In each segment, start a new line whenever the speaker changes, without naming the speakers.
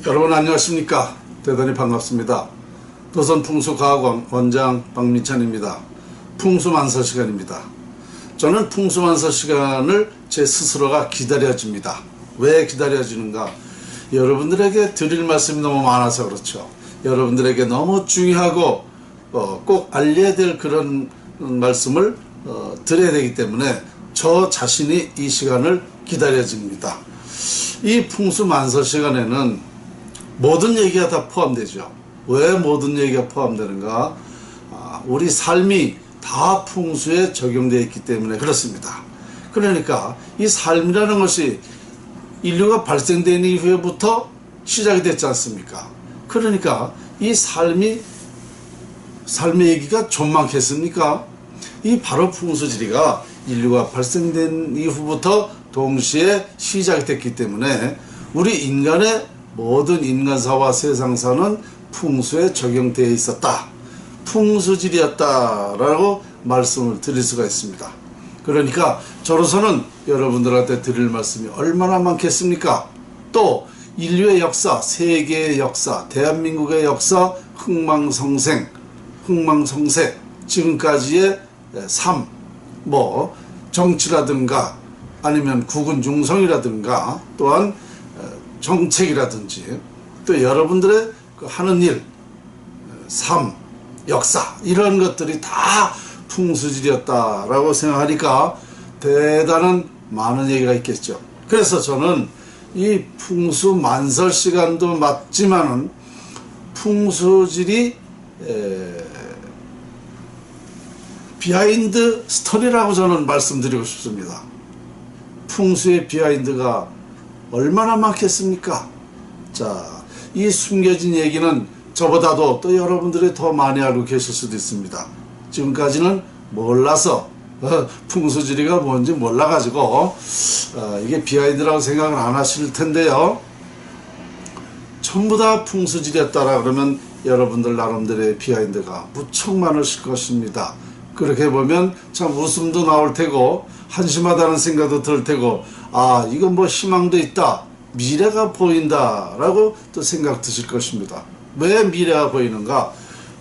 여러분 안녕하십니까? 대단히 반갑습니다. 도선풍수과학원 원장 박민찬입니다. 풍수만서 시간입니다. 저는 풍수만서 시간을 제 스스로가 기다려집니다. 왜 기다려지는가? 여러분들에게 드릴 말씀이 너무 많아서 그렇죠. 여러분들에게 너무 중요하고 꼭 알려야 될 그런 말씀을 드려야 되기 때문에 저 자신이 이 시간을 기다려집니다. 이 풍수만서 시간에는 모든 얘기가 다 포함되죠. 왜 모든 얘기가 포함되는가? 우리 삶이 다 풍수에 적용되어 있기 때문에 그렇습니다. 그러니까 이 삶이라는 것이 인류가 발생된 이후부터 시작이 됐지 않습니까? 그러니까 이 삶의 얘기가 좀 많겠습니까? 이 바로 풍수지리가 인류가 발생된 이후부터 동시에 시작이 됐기 때문에 우리 인간의 모든 인간사와 세상사는 풍수에 적용되어 있었다. 풍수지리였다라고 말씀을 드릴 수가 있습니다. 그러니까 저로서는 여러분들한테 드릴 말씀이 얼마나 많겠습니까? 또 인류의 역사, 세계의 역사, 대한민국의 역사, 흥망성쇠 지금까지의 삶, 정치라든가 아니면 국은 중성이라든가 또한 정책이라든지 또 여러분들의 하는 일, 삶, 역사 이런 것들이 다 풍수지리였다라고 생각하니까 대단한 많은 얘기가 있겠죠. 그래서 저는 이 풍수만설 시간도 맞지만은 풍수지리 비하인드 스토리라고 저는 말씀드리고 싶습니다. 풍수의 비하인드가 얼마나 많겠습니까? 자, 이 숨겨진 얘기는 저보다도 또 여러분들이 더 많이 알고 계실 수도 있습니다. 지금까지는 몰라서 풍수지리가 뭔지 몰라가지고 이게 비하인드라고 생각을 안 하실 텐데요. 전부 다 풍수지리였다라 그러면 여러분들 나름대로의 비하인드가 무척 많으실 것입니다. 그렇게 보면 참 웃음도 나올 테고 한심하다는 생각도 들 테고 이건 희망도 있다, 미래가 보인다 라고 또 생각 드실 것입니다. 왜 미래가 보이는가?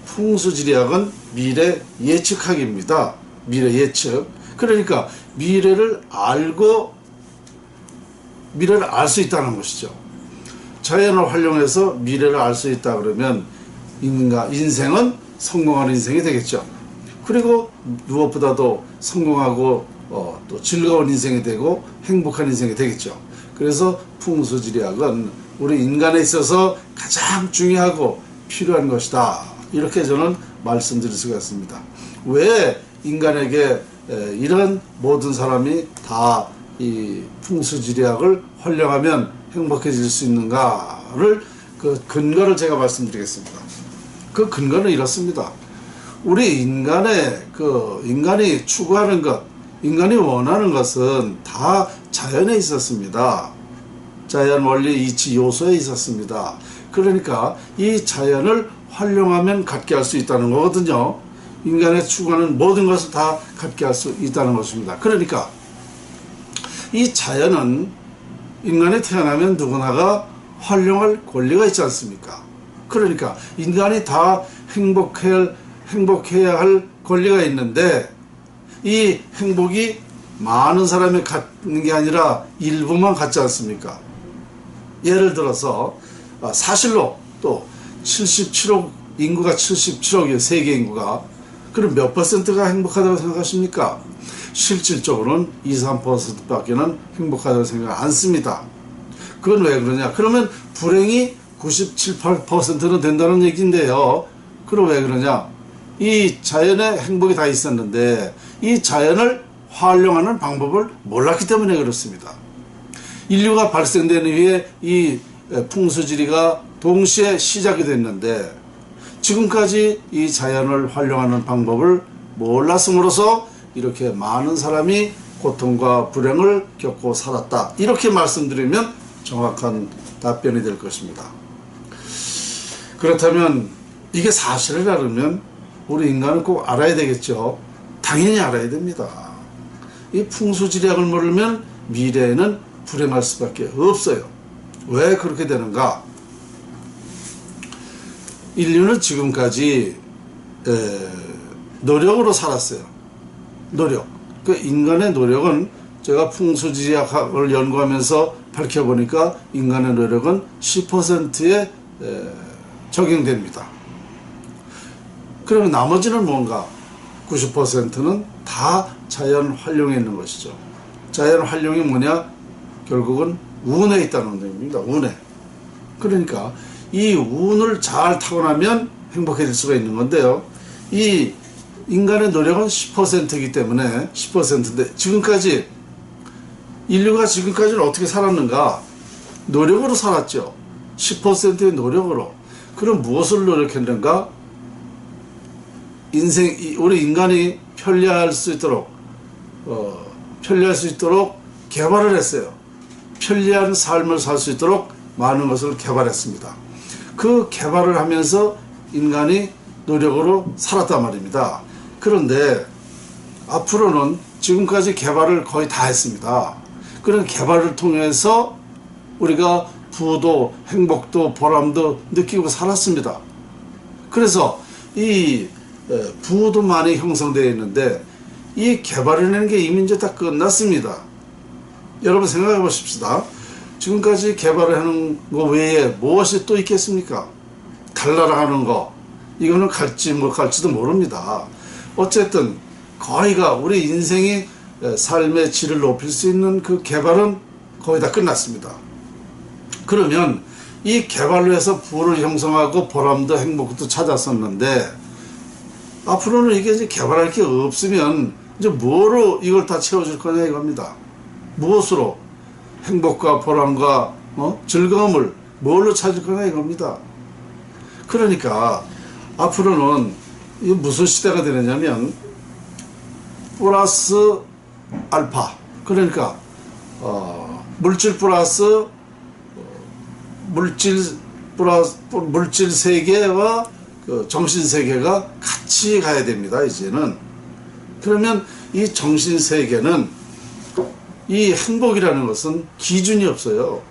풍수지리학은 미래 예측학입니다. 미래 예측. 그러니까 미래를 알 수 있다는 것이죠. 자연을 활용해서 미래를 알 수 있다 그러면 인생은 성공하는 인생이 되겠죠. 그리고 무엇보다도 성공하고 또 즐거운 인생이 되고 행복한 인생이 되겠죠. 그래서 풍수지리학은 우리 인간에 있어서 가장 중요하고 필요한 것이다. 이렇게 저는 말씀드릴 수가 있습니다. 왜 인간에게 이런 모든 사람이 다 이 풍수지리학을 활용하면 행복해질 수 있는가를 그 근거를 제가 말씀드리겠습니다. 그 근거는 이렇습니다. 우리 인간이 추구하는 것, 인간이 원하는 것은 다 자연에 있었습니다. 자연 원리 이치 요소에 있었습니다. 그러니까 이 자연을 활용하면 갖게 할 수 있다는 거거든요. 인간의 추구하는 모든 것을 다 갖게 할 수 있다는 것입니다. 그러니까 이 자연은 인간이 태어나면 누구나가 활용할 권리가 있지 않습니까? 그러니까 인간이 다 행복해야 할 권리가 있는데 이 행복이 많은 사람이 갖는 게 아니라 일부만 갖지 않습니까? 예를 들어서 사실로 또 77억 인구가 77억이에요. 세계 인구가. 그럼 몇 퍼센트가 행복하다고 생각하십니까? 실질적으로는 2~3%밖에는 행복하다고 생각 안 씁니다. 그건 왜 그러냐? 그러면 불행이 97~8%는 된다는 얘기인데요. 그럼 왜 그러냐? 이 자연에 행복이 다 있었는데 이 자연을 활용하는 방법을 몰랐기 때문에 그렇습니다. 인류가 발생된 이후에 이 풍수지리가 동시에 시작이 됐는데 지금까지 이 자연을 활용하는 방법을 몰랐음으로써 이렇게 많은 사람이 고통과 불행을 겪고 살았다. 이렇게 말씀드리면 정확한 답변이 될 것입니다. 그렇다면 이게 사실이라면 우리 인간은 꼭 알아야 되겠죠. 당연히 알아야 됩니다. 이 풍수지리학을 모르면 미래에는 불행할 수밖에 없어요. 왜 그렇게 되는가? 인류는 지금까지 노력으로 살았어요. 노력. 그 인간의 노력은 제가 풍수지리학을 연구하면서 밝혀보니까 인간의 노력은 10%에 적용됩니다. 그러면 나머지는 뭔가? 90%는 다 자연 활용에 있는 것이죠. 자연 활용이 뭐냐? 결국은 운에 있다는 겁니다. 운에. 그러니까 이 운을 잘 타고나면 행복해질 수가 있는 건데요. 이 인간의 노력은 10%이기 때문에 10%인데 지금까지 인류가 지금까지는 어떻게 살았는가? 노력으로 살았죠. 10%의 노력으로. 그럼 무엇을 노력했는가? 우리 인간이 편리할 수 있도록 개발을 했어요. 편리한 삶을 살 수 있도록 많은 것을 개발했습니다. 그 개발을 하면서 인간이 노력으로 살았단 말입니다. 그런데 앞으로는 지금까지 개발을 거의 다 했습니다. 그런 개발을 통해서 우리가 부도 행복도 보람도 느끼고 살았습니다. 그래서 이 부도 많이 형성되어 있는데 이 개발해내는 게 이미 이제 다 끝났습니다. 여러분 생각해 보십시다. 지금까지 개발을 하는 거 외에 무엇이 또 있겠습니까? 달나라가는 거, 이거는 갈지 뭐 갈지도 모릅니다. 어쨌든 거의가 우리 인생의 삶의 질을 높일 수 있는 그 개발은 거의 다 끝났습니다. 그러면 이 개발로 해서 부를 형성하고 보람도 행복도 찾았었는데 앞으로는 이게 이제 개발할 게 없으면 이제 뭐로 이걸 다 채워줄 거냐 이겁니다. 무엇으로? 행복과 보람과 즐거움을 뭘로 찾을 거냐 이겁니다. 그러니까 앞으로는 이 무슨 시대가 되느냐면 플러스 알파, 그러니까 물질 플러스 물질 세계와 그 정신 세계가 같이 가야 됩니다. 이제는. 그러면 이 정신 세계는 이 행복이라는 것은 기준이 없어요.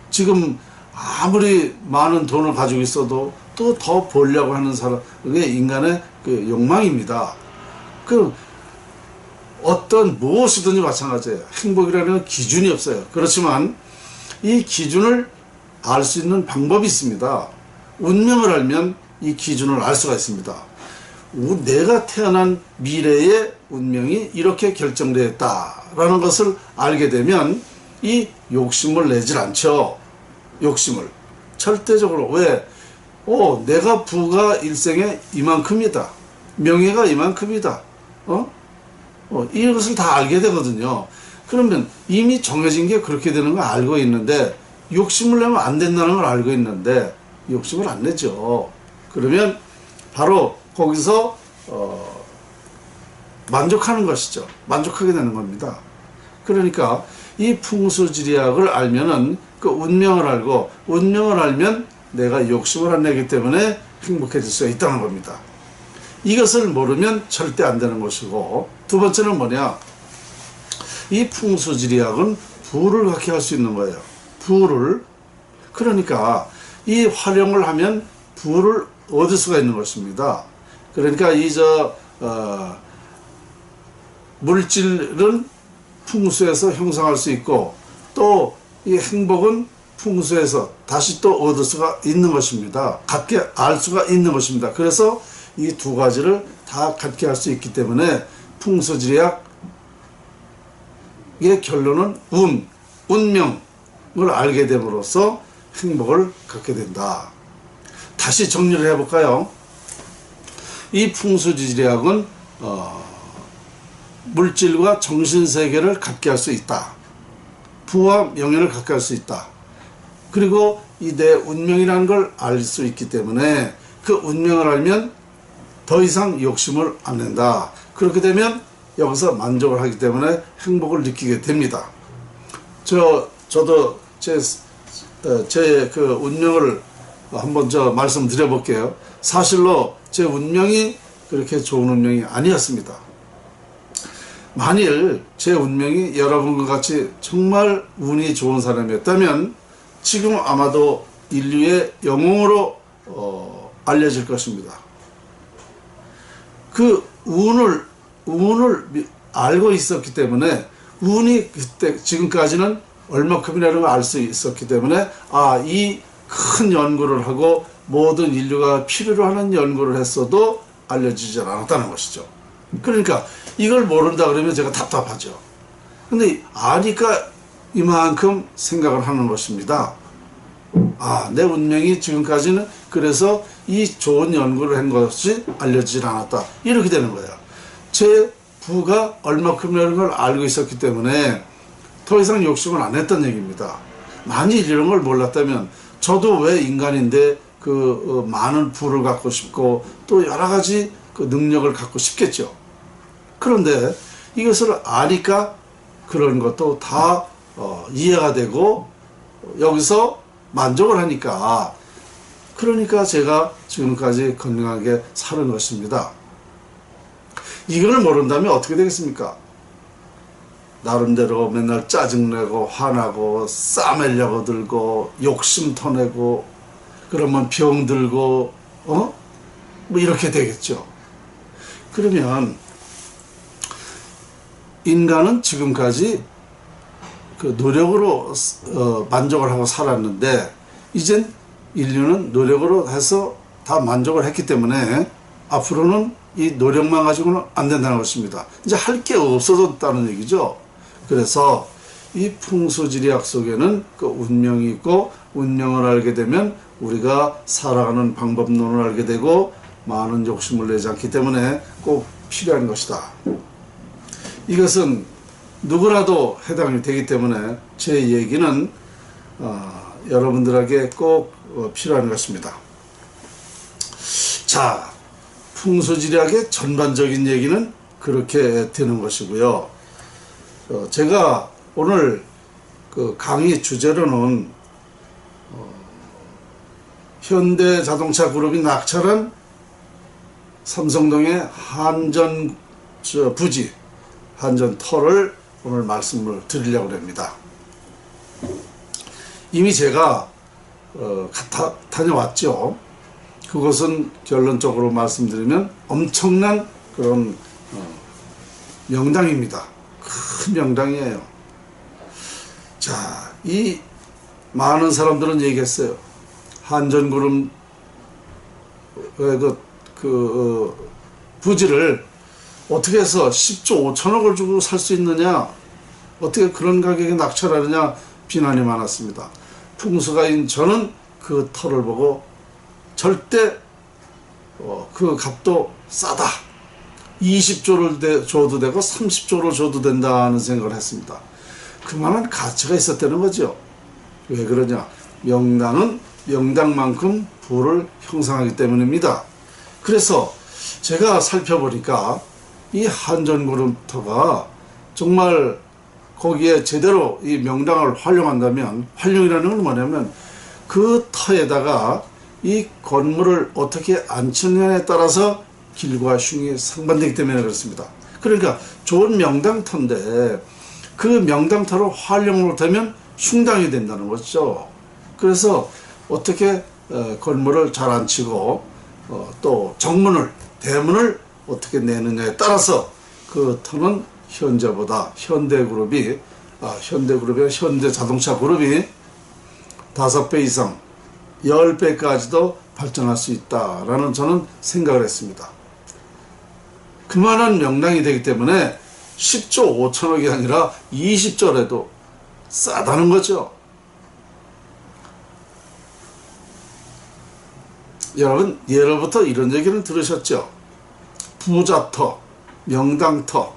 지금 아무리 많은 돈을 가지고 있어도 또 더 벌려고 하는 사람, 그게 인간의 그 욕망입니다. 그 어떤 무엇이든지 마찬가지예요. 행복이라는 기준이 없어요. 그렇지만 이 기준을 알 수 있는 방법이 있습니다. 운명을 알면 이 기준을 알 수가 있습니다. 내가 태어난 미래의 운명이 이렇게 결정되었다라는 것을 알게 되면 이 욕심을 내질 않죠. 욕심을. 절대적으로. 왜? 내가 부가 일생에 이만큼이다. 명예가 이만큼이다. 이것을 다 알게 되거든요. 그러면 이미 정해진 게 그렇게 되는 걸 알고 있는데 욕심을 내면 안 된다는 걸 알고 있는데 욕심을 안 내죠. 그러면 바로 거기서 만족하는 것이죠. 만족하게 되는 겁니다. 그러니까 이 풍수지리학을 알면은 그 운명을 알고, 운명을 알면 내가 욕심을 안 내기 때문에 행복해질 수가 있다는 겁니다. 이것을 모르면 절대 안 되는 것이고, 두 번째는 뭐냐? 이 풍수지리학은 부를 갖게 할 수 있는 거예요. 부를. 그러니까 이 활용을 하면 부를 얻을 수가 있는 것입니다. 그러니까 물질은 풍수에서 형성할 수 있고, 또 이 행복은 풍수에서 다시 또 얻을 수가 있는 것입니다. 갖게 알 수가 있는 것입니다. 그래서 이 두 가지를 다 갖게 할 수 있기 때문에 풍수지리학의 결론은 운명을 알게 됨으로써 행복을 갖게 된다. 다시 정리를 해볼까요? 이 풍수지리학은 물질과 정신세계를 갖게 할 수 있다. 부와 명예를 갖게 할 수 있다. 그리고 이 내 운명이라는 걸 알 수 있기 때문에 그 운명을 알면 더 이상 욕심을 안 낸다. 그렇게 되면 여기서 만족을 하기 때문에 행복을 느끼게 됩니다. 저도 제 그 운명을 한번 말씀드려 볼게요. 사실로 제 운명이 그렇게 좋은 운명이 아니었습니다. 만일 제 운명이 여러분과 같이 정말 운이 좋은 사람이었다면 지금 아마도 인류의 영웅으로 알려질 것입니다. 그 운을 알고 있었기 때문에 운이 그때 지금까지는 얼마큼이라는 걸 알 수 있었기 때문에 이 큰 연구를 하고 모든 인류가 필요로 하는 연구를 했어도 알려지지 않았다는 것이죠. 그러니까 이걸 모른다 그러면 제가 답답하죠. 근데 아니까 이만큼 생각을 하는 것입니다. 내 운명이 지금까지는 그래서 이 좋은 연구를 한 것이 알려지지 않았다. 이렇게 되는 거예요. 제 부가 얼마큼이라는 걸 알고 있었기 때문에 더 이상 욕심을 안 했던 얘기입니다. 만일 이런 걸 몰랐다면 저도 왜 인간인데 많은 부를 갖고 싶고 또 여러 가지 그 능력을 갖고 싶겠죠. 그런데 이것을 아니까 그런 것도 다 이해가 되고 여기서 만족을 하니까 그러니까 제가 지금까지 건강하게 사는 것입니다. 이걸 모른다면 어떻게 되겠습니까? 나름대로 맨날 짜증내고 화나고 싸매려고 들고 욕심 터내고 그러면 병들고 뭐 이렇게 되겠죠. 그러면 인간은 지금까지 그 노력으로 만족을 하고 살았는데 이젠 인류는 노력으로 해서 다 만족을 했기 때문에 앞으로는 이 노력만 가지고는 안 된다는 것입니다. 이제 할 게 없어졌다는 얘기죠. 그래서 이 풍수지리학 속에는 그 운명이 있고 운명을 알게 되면 우리가 살아가는 방법론을 알게 되고 많은 욕심을 내지 않기 때문에 꼭 필요한 것이다. 이것은 누구라도 해당이 되기 때문에 제 얘기는 여러분들에게 꼭 필요한 것입니다. 자, 풍수지리학의 전반적인 얘기는 그렇게 되는 것이고요. 제가 오늘 그 강의 주제로는 현대자동차 그룹이 낙찰한 삼성동의 한전 부지, 한전터를 오늘 말씀을 드리려고 합니다. 이미 제가 다녀왔죠. 그것은 결론적으로 말씀드리면 엄청난 그런 명당입니다. 큰 명당이에요. 자, 이 많은 사람들은 얘기했어요. 한전그룹 부지를 어떻게 해서 10조 5천억을 주고 살 수 있느냐, 어떻게 그런 가격에 낙찰하느냐 비난이 많았습니다. 풍수가인 저는 그 터를 보고 절대 그 값도 싸다, 20조를 줘도 되고 30조를 줘도 된다는 생각을 했습니다. 그만한 가치가 있었다는 거죠. 왜 그러냐? 명당은 명당만큼 부를 형성하기 때문입니다. 그래서 제가 살펴보니까 이 한전그룹터가 정말 거기에 제대로 이 명당을 활용한다면, 활용이라는 건 뭐냐면 그 터에다가 이 건물을 어떻게 앉히느냐에 따라서 길과 흉이 상반되기 때문에 그렇습니다. 그러니까 좋은 명당터인데 그 명당터를 활용을 못하면 흉당이 된다는 거죠. 그래서 어떻게 건물을 잘 앉히고 또 정문을, 대문을 어떻게 내느냐에 따라서 그 터는 현재보다 현대자동차 그룹이 5배 이상, 10배까지도 발전할 수 있다라는 저는 생각을 했습니다. 그만한 명당이 되기 때문에 10조 5천억이 아니라 20조라도 싸다는 거죠. 여러분 예로부터 이런 얘기는 들으셨죠? 부자터, 명당터,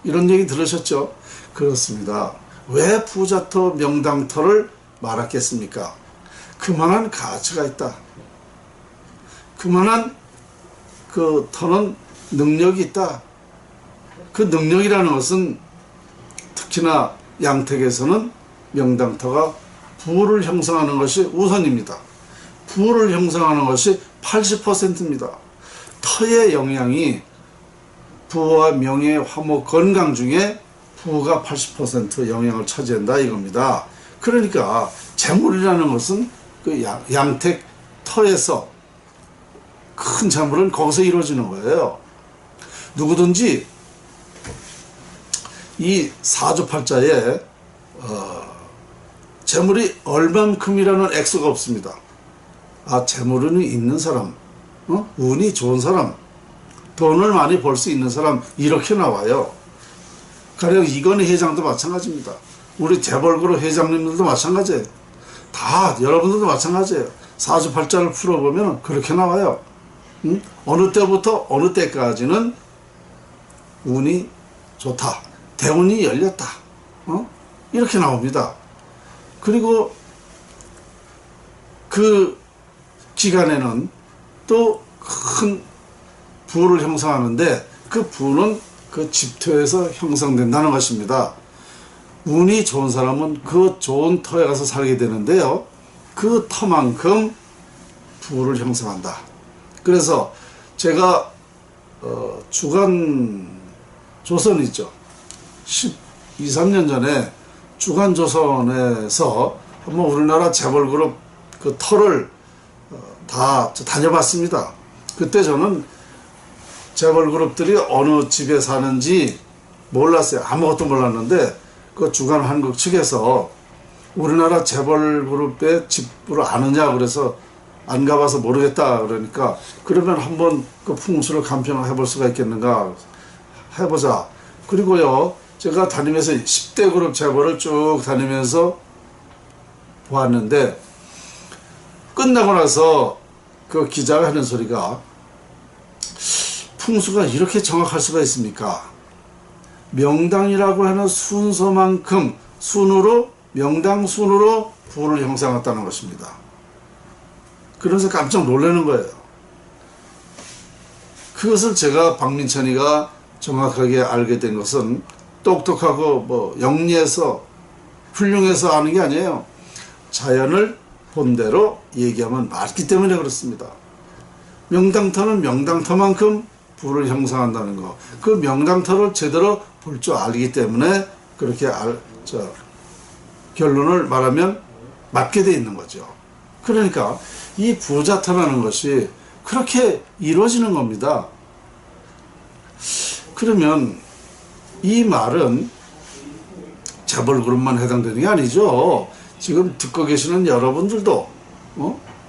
이런 얘기 들으셨죠? 그렇습니다. 왜 부자터, 명당터를 말했겠습니까? 그만한 가치가 있다. 그만한 그 터는 능력이 있다. 그 능력이라는 것은 특히나 양택에서는 명당터가 부를 형성하는 것이 우선입니다. 부를 형성하는 것이 80%입니다. 터의 영향이 부와 명예, 화목, 건강 중에 부가 80% 영향을 차지한다 이겁니다. 그러니까 재물이라는 것은 그 양택 터에서 큰 재물은 거기서 이루어지는 거예요. 누구든지 이 사주팔자에 재물이 얼만큼이라는 액수가 없습니다. 재물운이 있는 사람, 운이 좋은 사람, 돈을 많이 벌 수 있는 사람, 이렇게 나와요. 가령 이건희 회장도 마찬가지입니다. 우리 재벌그룹 회장님들도 마찬가지예요. 다 여러분들도 마찬가지예요. 사주팔자를 풀어보면 그렇게 나와요. 어느 때부터 어느 때까지는 운이 좋다, 대운이 열렸다, 이렇게 나옵니다. 그리고 그 기간에는 또 큰 부를 형성하는데, 그 부는 그 집터에서 형성된다는 것입니다. 운이 좋은 사람은 그 좋은 터에 가서 살게 되는데요, 그 터만큼 부를 형성한다. 그래서 제가 주간 조선 있죠, 12, 13년 전에 주간 조선에서 한번 우리나라 재벌그룹 그 터를 다 다녀봤습니다. 그때 저는 재벌그룹들이 어느 집에 사는지 몰랐어요. 아무것도 몰랐는데 그 주간 한국 측에서 우리나라 재벌그룹의 집으로 아느냐 그래서 안 가봐서 모르겠다 그러니까, 그러면 한번 그 풍수를 간평을 해볼 수가 있겠는가, 해보자. 그리고요, 제가 다니면서 10대 그룹 재벌을 쭉 다니면서 보았는데, 끝나고 나서 그 기자가 하는 소리가, 풍수가 이렇게 정확할 수가 있습니까? 명당이라고 하는 순서만큼 순으로, 명당 순으로 부를 형성했다는 것입니다. 그래서 깜짝 놀라는 거예요. 그것을 제가 박민천이가 정확하게 알게 된 것은 똑똑하고 영리해서 훌륭해서 아는 게 아니에요. 자연을 본대로 얘기하면 맞기 때문에 그렇습니다. 명당터는 명당터만큼 부를 형성한다는 거, 그 명당터를 제대로 볼 줄 알기 때문에 그렇게 결론을 말하면 맞게 돼 있는 거죠. 그러니까 이 부자터라는 것이 그렇게 이루어지는 겁니다. 그러면 이 말은 재벌그룹만 해당되는 게 아니죠. 지금 듣고 계시는 여러분들도,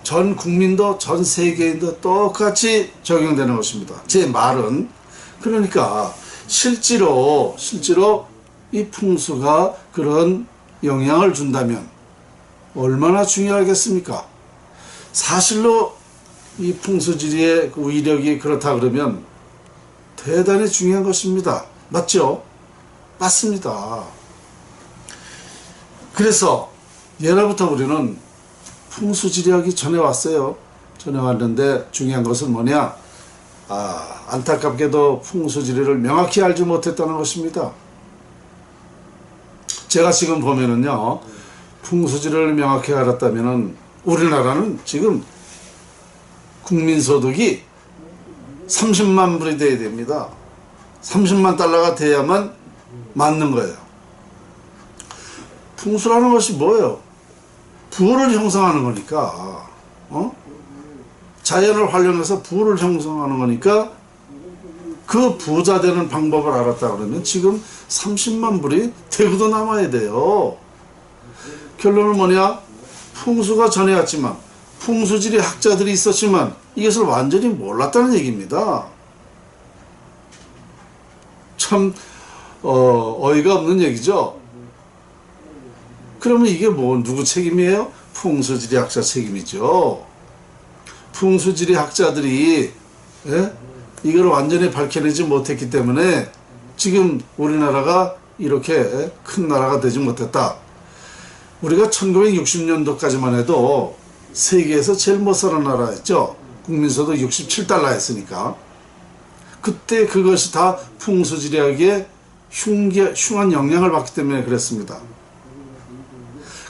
전 국민도, 전 세계인도 똑같이 적용되는 것입니다. 제 말은, 그러니까 실제로 이 풍수가 그런 영향을 준다면 얼마나 중요하겠습니까? 사실로 이 풍수지리의 그 위력이 그렇다 그러면 대단히 중요한 것입니다. 맞죠? 맞습니다. 그래서 예로부터 우리는 풍수지리학이 전해왔어요. 전해왔는데 중요한 것은 뭐냐? 안타깝게도 풍수지리를 명확히 알지 못했다는 것입니다. 제가 지금 보면은요, 풍수지리를 명확히 알았다면은 우리나라는 지금 국민소득이 30만 불이 돼야 됩니다. 30만 달러가 돼야만 맞는 거예요. 풍수라는 것이 뭐예요? 부를 형성하는 거니까, 자연을 활용해서 부를 형성하는 거니까, 그 부자 되는 방법을 알았다 그러면 지금 30만 불이 대구도 남아야 돼요. 결론은 뭐냐? 풍수가 전해왔지만, 풍수지리 학자들이 있었지만 이것을 완전히 몰랐다는 얘기입니다. 참 어이가 없는 얘기죠. 그러면 이게 누구 책임이에요? 풍수지리 학자 책임이죠. 풍수지리 학자들이 이걸 완전히 밝혀내지 못했기 때문에 지금 우리나라가 이렇게 큰 나라가 되지 못했다. 우리가 1960년도까지만 해도 세계에서 제일 못 사는 나라였죠. 국민소득 67달러 했으니까. 그때 그것이 다 풍수지리학의 흉한 영향을 받기 때문에 그랬습니다.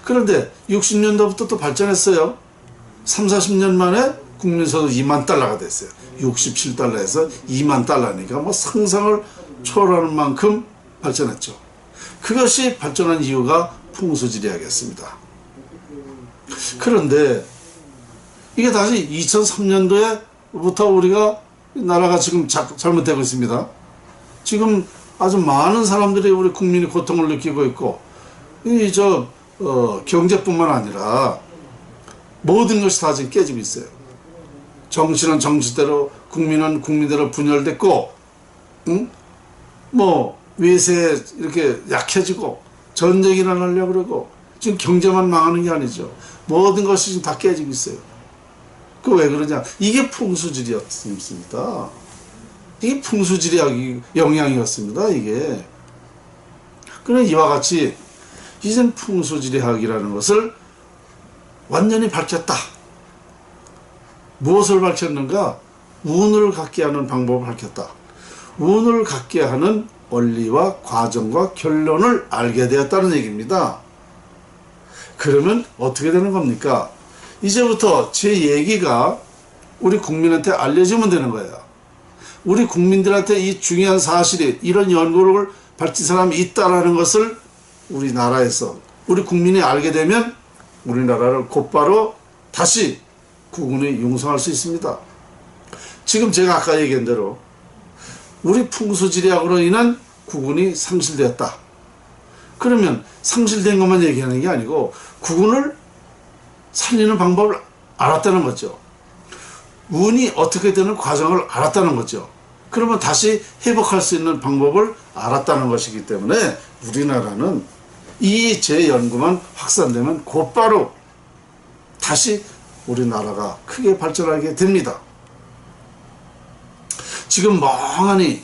그런데 60년도부터 또 발전했어요. 3, 40년 만에 국민소득 2만 달러가 됐어요. 67달러에서 2만 달러니까 상상을 초월하는 만큼 발전했죠. 그것이 발전한 이유가 풍수지리학이었습니다. 그런데 이게 다시 2003년도에 부터 우리가 나라가 지금 잘못되고 있습니다. 지금 아주 많은 사람들이 우리 국민이 고통을 느끼고 있고 경제뿐만 아니라 모든 것이 다 지금 깨지고 있어요. 정치는 정치대로, 국민은 국민대로 분열됐고, 외세에 이렇게 약해지고 전쟁이 일어나려고 그러고, 지금 경제만 망하는 게 아니죠. 모든 것이 지금 다 깨지고 있어요. 그 왜 그러냐? 이게 풍수지리였습니다. 이게 풍수지리학의 영향이었습니다. 이게. 그럼 이와 같이 이젠 풍수지리학이라는 것을 완전히 밝혔다. 무엇을 밝혔는가? 운을 갖게 하는 방법을 밝혔다. 운을 갖게 하는 원리와 과정과 결론을 알게 되었다는 얘기입니다. 그러면 어떻게 되는 겁니까? 이제부터 제 얘기가 우리 국민한테 알려지면 되는 거예요. 우리 국민들한테 이 중요한 사실이, 이런 연구를 밝힌 사람이 있다라는 것을 우리나라에서 우리 국민이 알게 되면 우리나라를 곧바로 다시 국운이 융성할 수 있습니다. 지금 제가 아까 얘기한 대로 우리 풍수지리학으로 인한 국운이 상실되었다. 그러면 상실된 것만 얘기하는 게 아니고 국운을 살리는 방법을 알았다는 거죠. 운이 어떻게 되는 과정을 알았다는 거죠. 그러면 다시 회복할 수 있는 방법을 알았다는 것이기 때문에 우리나라는 이 제 연구만 확산되면 곧바로 다시 우리나라가 크게 발전하게 됩니다. 지금 멍하니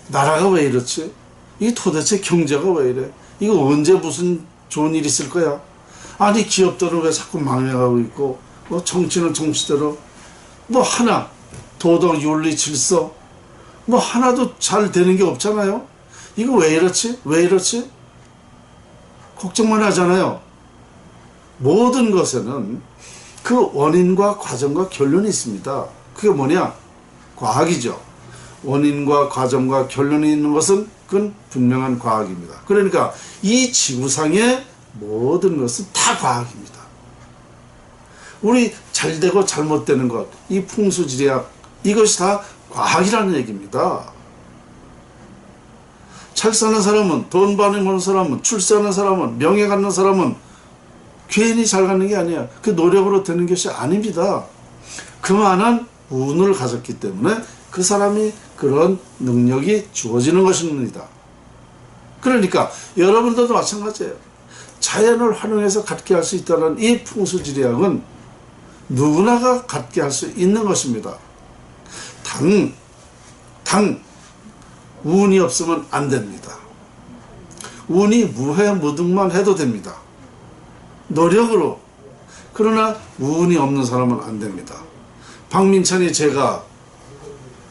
나라가 왜 이렇지? 이 도대체 경제가 왜 이래? 이거 언제 무슨 좋은 일이 있을 거야? 아니 기업들은 왜 자꾸 망해가고 있고, 정치는 정치대로 하나 도덕 윤리 질서 하나도 잘 되는 게 없잖아요. 이거 왜 이렇지? 왜 이렇지? 걱정만 하잖아요. 모든 것에는 그 원인과 과정과 결론이 있습니다. 그게 뭐냐? 과학이죠. 원인과 과정과 결론이 있는 것은 그건 분명한 과학입니다. 그러니까 이 지구상의 모든 것은 다 과학입니다. 우리 잘되고 잘못되는 것, 이 풍수지리학, 이것이 다 과학이라는 얘기입니다. 잘 사는 사람은, 돈 버는 사람은, 출세하는 사람은, 명예 갖는 사람은 괜히 잘 갖는 게 아니야. 그 노력으로 되는 것이 아닙니다. 그만한 운을 가졌기 때문에 그 사람이 그런 능력이 주어지는 것입니다. 그러니까 여러분들도 마찬가지예요. 자연을 활용해서 갖게 할 수 있다는 이 풍수지리학은 누구나가 갖게 할 수 있는 것입니다. 운이 없으면 안 됩니다. 운이 무해무등만 해도 됩니다. 노력으로. 그러나 운이 없는 사람은 안 됩니다. 박민찬이 제가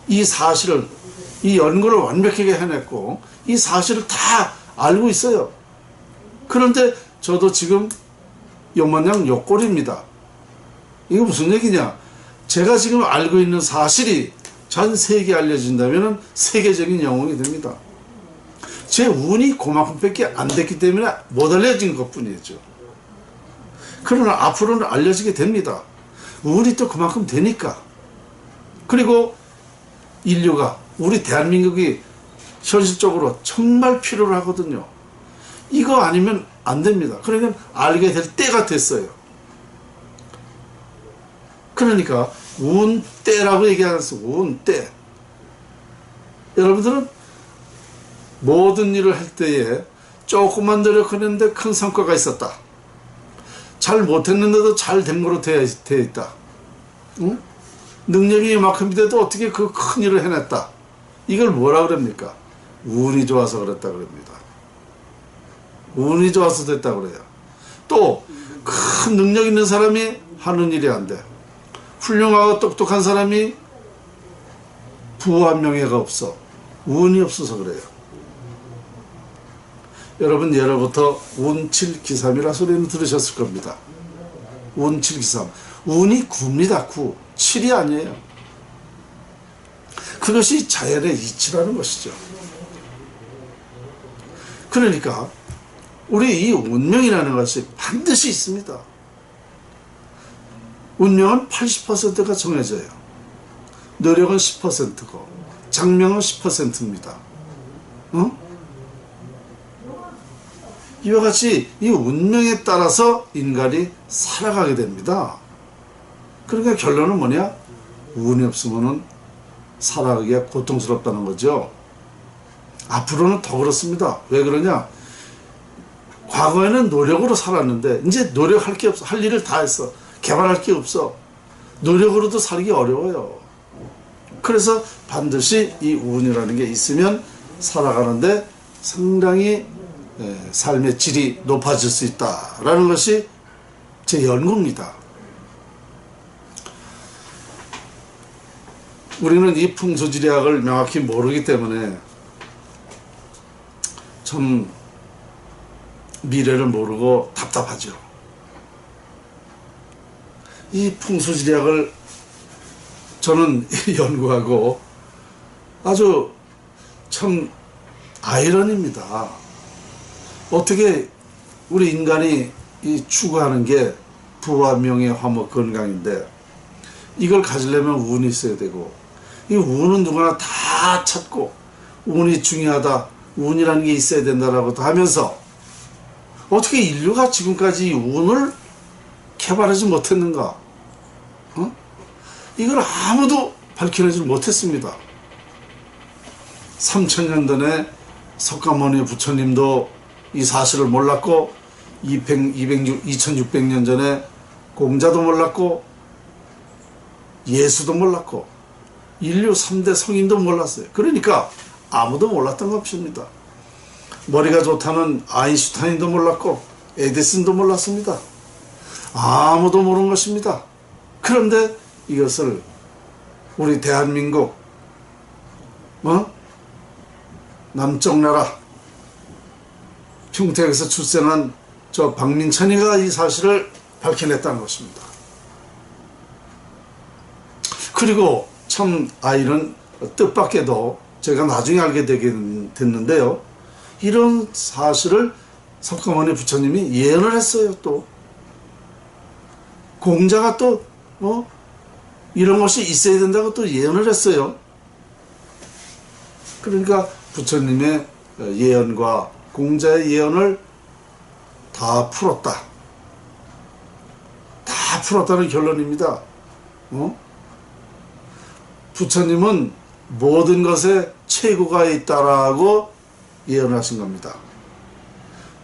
이 사실을, 이 연구를 완벽하게 해냈고 이 사실을 다 알고 있어요. 그런데 저도 지금 요마냥 요꼴입니다. 이거 무슨 얘기냐? 제가 지금 알고 있는 사실이 전 세계에 알려진다면 세계적인 영웅이 됩니다. 제 운이 그만큼밖에 안 됐기 때문에 못 알려진 것 뿐이죠. 그러나 앞으로는 알려지게 됩니다. 운이 또 그만큼 되니까. 그리고 인류가, 우리 대한민국이 현실적으로 정말 필요로 하거든요. 이거 아니면 안 됩니다. 그러니까 알게 될 때가 됐어요. 그러니까 운때라고 얘기하면서 운때. 여러분들은 모든 일을 할 때에 조금만 노력했는데 큰 성과가 있었다. 잘 못했는데도 잘 된 거로 되어 있다. 응? 능력이 이만큼인데도 어떻게 그 큰 일을 해냈다. 이걸 뭐라 그럽니까? 운이 좋아서 그랬다 그럽니다. 운이 좋아서 됐다 그래요. 또 큰 능력 있는 사람이 하는 일이 안 돼. 훌륭하고 똑똑한 사람이 부와 명예가 없어. 운이 없어서 그래요. 여러분 예로부터 운칠기삼이라 소리는 들으셨을 겁니다. 운칠기삼. 운이 구입니다. 구. 칠이 아니에요. 그것이 자연의 이치라는 것이죠. 그러니까 우리 이 운명이라는 것이 반드시 있습니다. 운명은 80%가 정해져요. 노력은 10%고 장명은 10%입니다. 이와 같이 이 운명에 따라서 인간이 살아가게 됩니다. 그러니까 결론은 뭐냐? 운이 없으면 살아가기가 고통스럽다는 거죠. 앞으로는 더 그렇습니다. 왜 그러냐? 과거에는 노력으로 살았는데 이제 노력할 게 없어. 할 일을 다 했어. 개발할 게 없어. 노력으로도 살기 어려워요. 그래서 반드시 이 운이라는 게 있으면 살아가는데 상당히 삶의 질이 높아질 수 있다라는 것이 제 연구입니다. 우리는 이 풍수지리학을 명확히 모르기 때문에 참 미래를 모르고 답답하죠. 이 풍수지리학을 저는 연구하고 아주 참 아이러니입니다. 어떻게 우리 인간이 이 추구하는 게 부와 명예, 화목, 건강인데 이걸 가지려면 운이 있어야 되고 이 운은 누구나 다 찾고 운이 중요하다, 운이라는 게 있어야 된다라고 하면서 어떻게 인류가 지금까지 이 운을 개발하지 못했는가? 이걸 아무도 밝혀내지 못했습니다. 3000년 전에 석가모니 부처님도 이 사실을 몰랐고 2600년 전에 공자도 몰랐고 예수도 몰랐고 인류 3대 성인도 몰랐어요. 그러니까 아무도 몰랐던 것입니다. 머리가 좋다는 아인슈타인도 몰랐고 에디슨도 몰랐습니다. 아무도 모르는 것입니다. 그런데 이것을 우리 대한민국 남쪽 나라 평택에서 출생한 저 박민천이가 이 사실을 밝혀냈다는 것입니다. 그리고 참 아이는 뜻밖에도 제가 나중에 알게 됐는데요. 이런 사실을 석가모니 부처님이 예언을 했어요. 또 공자가 또 이런 것이 있어야 된다고 또 예언을 했어요. 그러니까 부처님의 예언과 공자의 예언을 다 풀었다. 다 풀었다는 결론입니다. 부처님은 모든 것에 최고가 있다라고 예언하신 겁니다.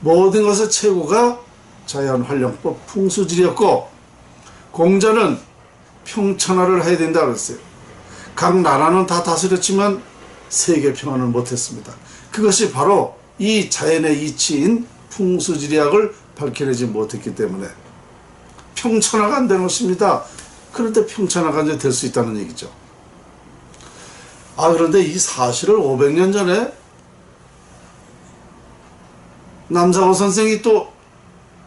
모든 것의 최고가 자연활용법 풍수지리였고 공자는 평천하를 해야 된다 그랬어요. 각 나라는 다 다스렸지만 세계 평화는 못했습니다. 그것이 바로 이 자연의 이치인 풍수지리학을 밝혀내지 못했기 때문에 평천하가 안 되는 것입니다. 그런데 평천하가 이제 될 수 있다는 얘기죠. 그런데 이 사실을 500년 전에 남사호 선생이 또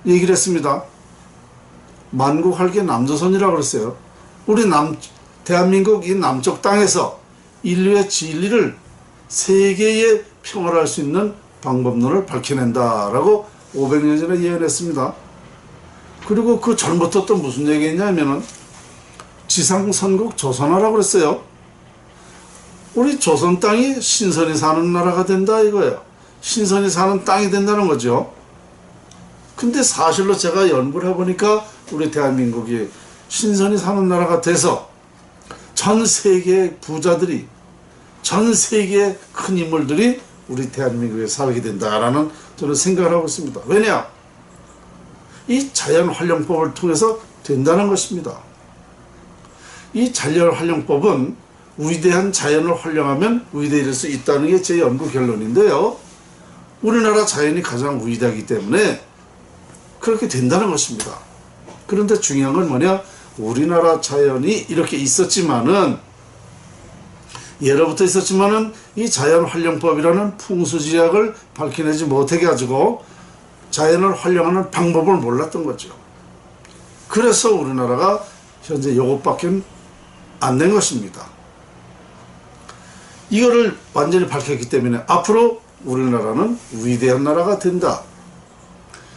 얘기를 했습니다. 만국할게 남조선이라고 그랬어요. 우리 대한민국 이 남쪽 땅에서 인류의 진리를 세계에 평화를 할 수 있는 방법론을 밝혀낸다라고 500년 전에 예언했습니다. 그리고 그 전부터 또 무슨 얘기했냐면은 지상선국 조선하라고 그랬어요. 우리 조선 땅이 신선이 사는 나라가 된다 이거예요. 신선이 사는 땅이 된다는 거죠. 근데 사실로 제가 연구를 해보니까 우리 대한민국이 신선이 사는 나라가 돼서 전 세계의 부자들이 전 세계의 큰 인물들이 우리 대한민국에 살게 된다라는 저는 생각을 하고 있습니다. 왜냐? 이 자연활용법을 통해서 된다는 것입니다. 이 자연활용법은 위대한 자연을 활용하면 위대해질 수 있다는 게 제 연구 결론인데요. 우리나라 자연이 가장 위대하기 때문에 그렇게 된다는 것입니다. 그런데 중요한 건 뭐냐? 우리나라 자연이 이렇게 있었지만은 예로부터 있었지만은 이 자연활용법이라는 풍수지리학을 밝혀내지 못해 가지고 자연을 활용하는 방법을 몰랐던 거죠. 그래서 우리나라가 현재 이것밖에 안 된 것입니다. 이거를 완전히 밝혔기 때문에 앞으로 우리나라는 위대한 나라가 된다.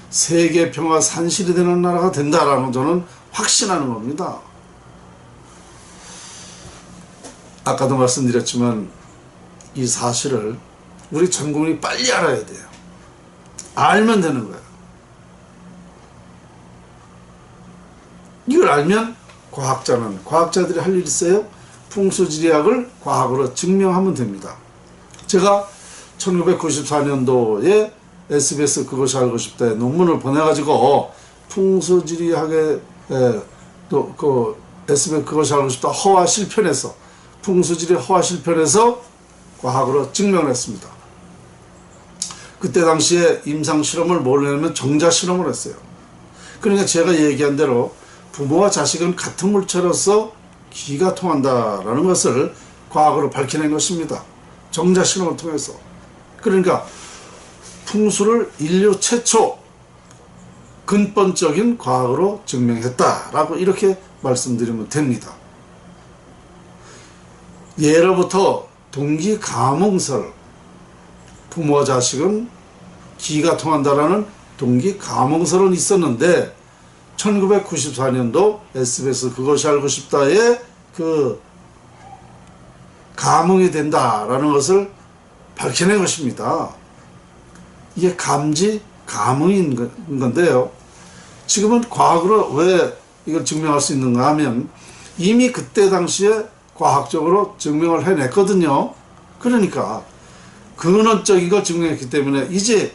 세계 평화 산실이 되는 나라가 된다라는 저는 확신하는 겁니다. 아까도 말씀드렸지만 이 사실을 우리 전 국민이 빨리 알아야 돼요. 알면 되는 거예요. 이걸 알면 과학자들이 할 일 있어요. 풍수지리학을 과학으로 증명하면 됩니다. 제가 1994년도에 SBS 그것이 알고 싶다에 논문을 보내가지고 풍수지리학의 그 SBS 그것이 알고 싶다 허와 실편에서 풍수지리 허와 실편에서 과학으로 증명을 했습니다. 그때 당시에 임상 실험을 뭘 했냐면 정자 실험을 했어요. 그러니까 제가 얘기한 대로 부모와 자식은 같은 물체로서 기가 통한다라는 것을 과학으로 밝혀낸 것입니다. 정자 실험을 통해서. 그러니까 풍수를 인류 최초 근본적인 과학으로 증명했다라고 이렇게 말씀드리면 됩니다. 예로부터 동기가몽설, 부모와 자식은 기가 통한다라는 동기가몽설은 있었는데 1994년도 SBS 그것이 알고 싶다에 그 가몽이 된다라는 것을 밝혀낸 것입니다. 이게 가몽인 건데요. 지금은 과학으로 왜 이걸 증명할 수 있는가 하면 이미 그때 당시에 과학적으로 증명을 해냈거든요. 그러니까 근원적인 걸 증명했기 때문에 이제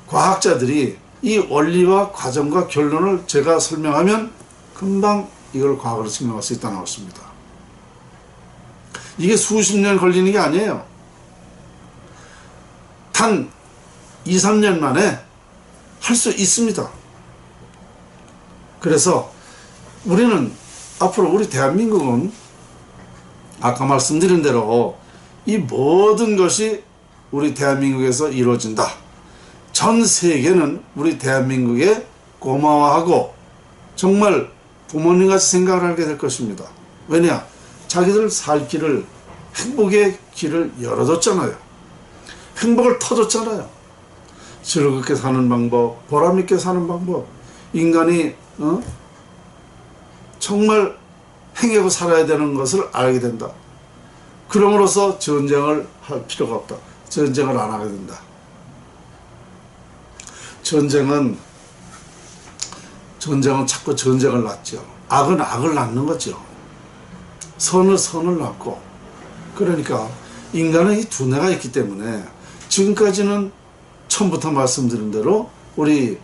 과학자들이 이 원리와 과정과 결론을 제가 설명하면 금방 이걸 과학으로 증명할 수 있다는 것입니다. 이게 수십 년 걸리는 게 아니에요. 단 2, 3년 만에 할 수 있습니다. 그래서 우리는 앞으로 우리 대한민국은 아까 말씀드린 대로 이 모든 것이 우리 대한민국에서 이루어진다. 전 세계는 우리 대한민국에 고마워하고 정말 부모님같이 생각을 하게 될 것입니다. 왜냐? 자기들 살 길을, 행복의 길을 열어줬잖아요. 행복을 터줬잖아요. 즐겁게 사는 방법, 보람있게 사는 방법, 인간이 정말 행하고 살아야 되는 것을 알게 된다. 그럼으로써 전쟁을 할 필요가 없다. 전쟁을 안 하게 된다. 전쟁은 자꾸 전쟁을 낳죠. 악은 악을 낳는 거죠. 선을 낳고. 그러니까 인간은 이 두뇌가 있기 때문에 지금까지는 처음부터 말씀드린 대로 우리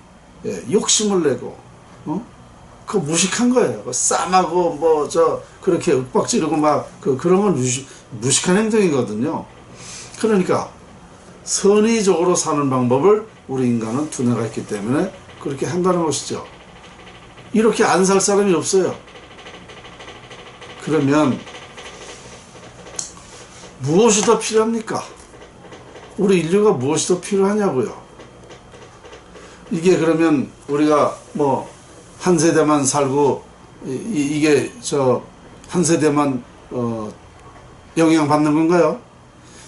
욕심을 내고 그거 무식한 거예요. 쌈하고 그렇게 윽박지르고 그런 건 무식한 행동이거든요. 그러니까 선의적으로 사는 방법을 우리 인간은 두뇌가 있기 때문에 그렇게 한다는 것이죠. 이렇게 안 살 사람이 없어요. 그러면 무엇이 더 필요합니까? 우리 인류가 무엇이 더 필요하냐고요. 이게 그러면 우리가 한 세대만 살고 이게 한 세대만 영향받는 건가요?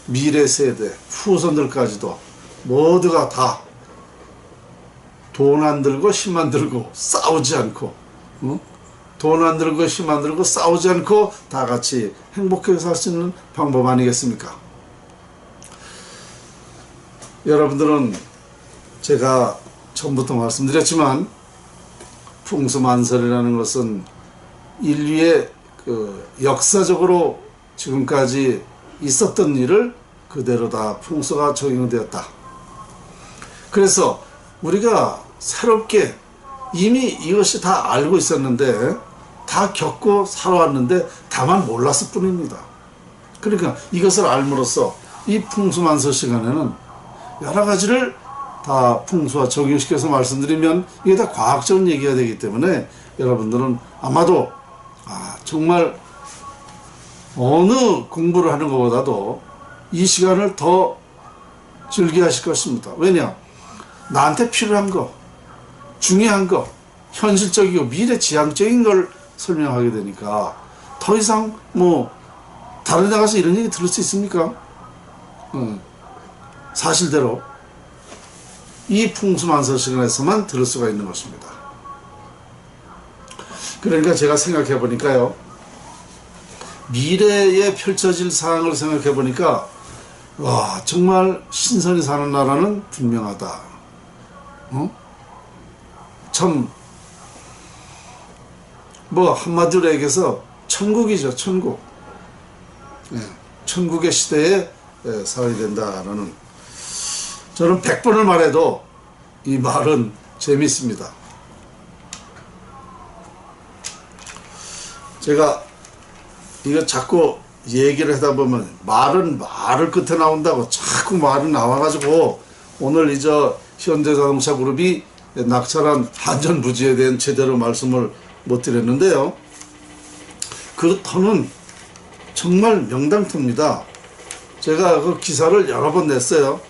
미래 세대, 후손들까지도 모두가 다 돈 안 들고 힘 안 들고 싸우지 않고 돈 안 들고 힘 안 들고 싸우지 않고 다 같이 행복하게 살 수 있는 방법 아니겠습니까? 여러분들은 제가 처음부터 말씀드렸지만 풍수만설이라는 것은 인류의 역사적으로 지금까지 있었던 일을 그대로 다 풍수가 적용되었다. 그래서 우리가 새롭게 이미 이것이 다 알고 있었는데 다 겪고 살아왔는데 다만 몰랐을 뿐입니다. 그러니까 이것을 알므로써 이 풍수만설 시간에는 여러 가지를 다 풍수와 적용시켜서 말씀드리면 이게 다 과학적인 얘기가 되기 때문에 여러분들은 아마도 정말 어느 공부를 하는 것보다도 이 시간을 더 즐겨하실 것입니다. 왜냐? 나한테 필요한 거, 중요한 거, 현실적이고 미래지향적인 걸 설명하게 되니까 더 이상 다른 데 가서 이런 얘기 들을 수 있습니까? 사실대로 이 풍수만설 시간에서만 들을 수가 있는 것입니다. 그러니까 제가 생각해 보니까요, 미래에 펼쳐질 상황을 생각해 보니까 와, 정말 신선이 사는 나라는 분명하다. 참, 뭐 한마디로 얘기해서 천국이죠, 천국. 예, 천국의 시대에 살아야 된다라는, 저는 100번을 말해도 이 말은 재밌습니다. 제가 이거 자꾸 얘기를 하다 보면 말은 말을 끝에 나온다고 자꾸 말이 나와가지고 오늘 현대자동차 그룹이 낙찰한 한전부지에 대한 제대로 말씀을 못 드렸는데요. 그 터는 정말 명당터입니다. 제가 그 기사를 여러 번 냈어요.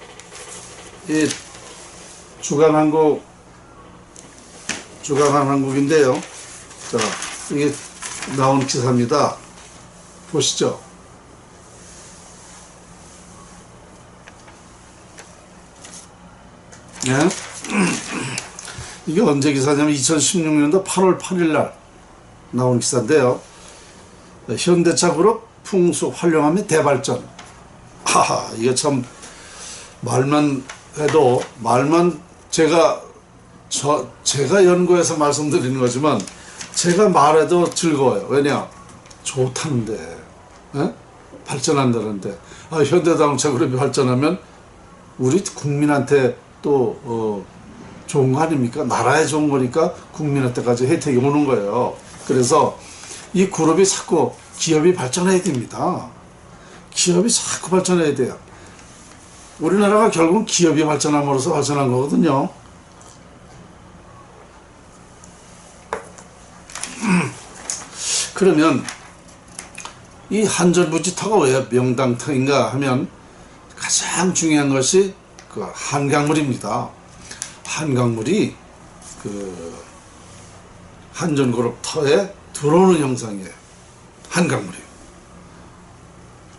이 주간한국인데요. 자, 이게 나온 기사입니다. 보시죠. 예? 이게 언제 기사냐면 2016년도 8월 8일 날 나온 기사인데요. 현대차 그룹 풍수 활용하면 대발전. 하하, 이게 참 말만 해도 제가 연구해서 말씀드리는 거지만 제가 말해도 즐거워요. 왜냐? 좋다는데, 에? 발전한다는데, 현대자동차 그룹이 발전하면 우리 국민한테 또 좋은 거 아닙니까? 나라에 좋은 거니까 국민한테까지 혜택이 오는 거예요. 그래서 이 그룹이 자꾸 기업이 발전해야 됩니다. 기업이 자꾸 발전해야 돼요. 우리나라가 결국 기업이 발전함으로써 발전한 거거든요. 그러면 이 한전부지터가 왜 명당터인가 하면 가장 중요한 것이 그 한강물입니다. 한강물이 그 한전그룹 터에 들어오는 형상이에요. 한강물이.